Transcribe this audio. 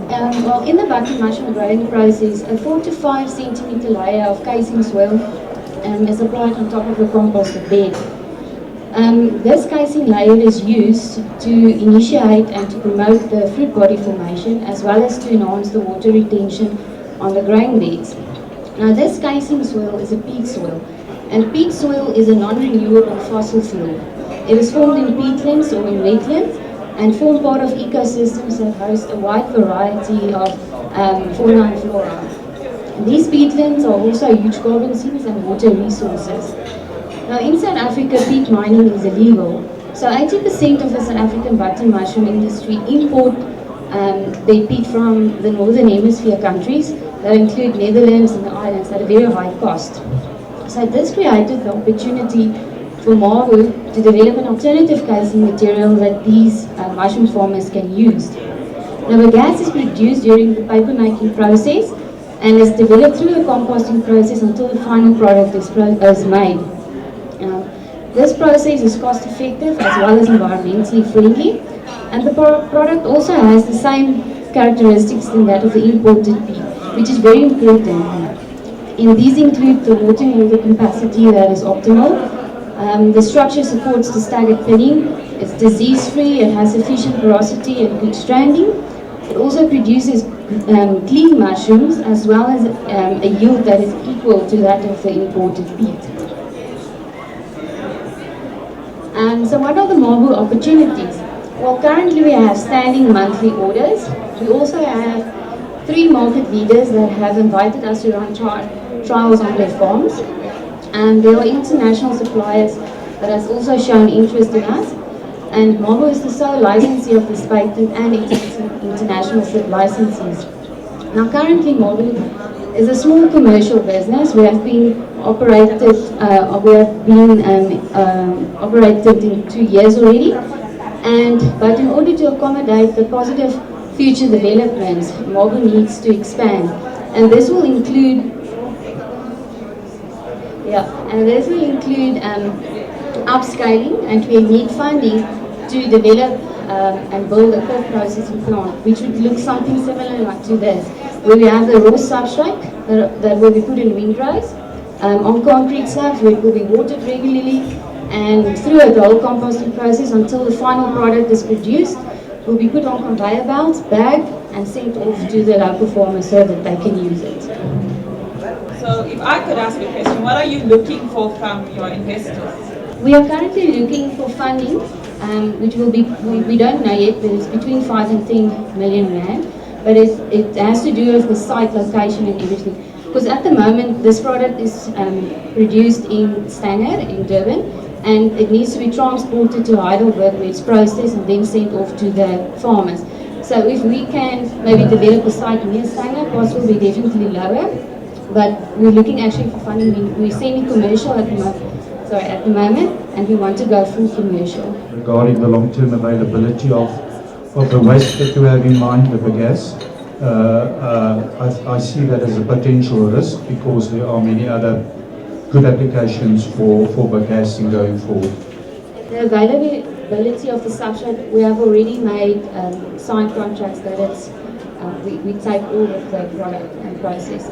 Well, in the button mushroom growing process, a 4 to 5 centimeter layer of casing soil is applied on top of the composted bed. This casing layer is used to initiate and to promote the fruit body formation, as well as to enhance the water retention on the growing beds. Now, this casing soil is a peat soil, and peat soil is a non-renewable fossil fuel. It is formed in peatlands or in wetlands and form part of ecosystems that host a wide variety of fauna and flora. These peatlands are also huge carbon sinks and water resources. Now, in South Africa, peat mining is illegal. So 80% of the South African button mushroom industry import their peat from the Northern Hemisphere countries that include Netherlands and the islands at a very high cost. So this created the opportunity for Mabu to develop an alternative casing material that these mushroom farmers can use. Now, the gas is produced during the paper making process and is developed through a composting process until the final product is made. This process is cost effective as well as environmentally friendly, and the product also has the same characteristics than that of the imported peat, which is very important. And these include the water holder capacity that is optimal. The structure supports the staggered pinning. It's disease-free. It has sufficient porosity and good stranding. It also produces clean mushrooms as well as a yield that is equal to that of the imported peat. So what are the Mabu opportunities? Well, currently we have standing monthly orders. We also have 3 market leaders that have invited us to run trials on their farms. And there are international suppliers that has also shown interest in us. And Mabu is the sole licensee of this patent and international licenses. Now, currently Mabu is a small commercial business. We have been operated in 2 years already. But in order to accommodate the positive future developments, Mabu needs to expand, and this will include upscaling, and we need funding to develop and build a core processing plant, which would look something similar like to this, where we have the raw substrate that will be put in windrows on concrete slabs, where it will be watered regularly, and through the whole composting process until the final product is produced, will be put on conveyor belts, bagged, and sent off to the local farmers so that they can use it. So if I could ask a question, what are you looking for from your investors? We are currently looking for funding, which will be, we don't know yet, but it's between 5 and 10 million rand. But it has to do with the site location and everything. Because at the moment, this product is produced in Stanger, in Durban, and it needs to be transported to Heidelberg, where it's processed and then sent off to the farmers. So if we can maybe develop a site near Stanger, costs will be definitely lower. But we're looking actually for funding. We're semi-commercial at the moment, and we want to go full commercial. Regarding the long-term availability of the waste that you have in mind, the bagasse, I see that as a potential risk because there are many other good applications for bagasse going forward. The availability of the substrate, we have already made signed contracts that we take all of the product and process.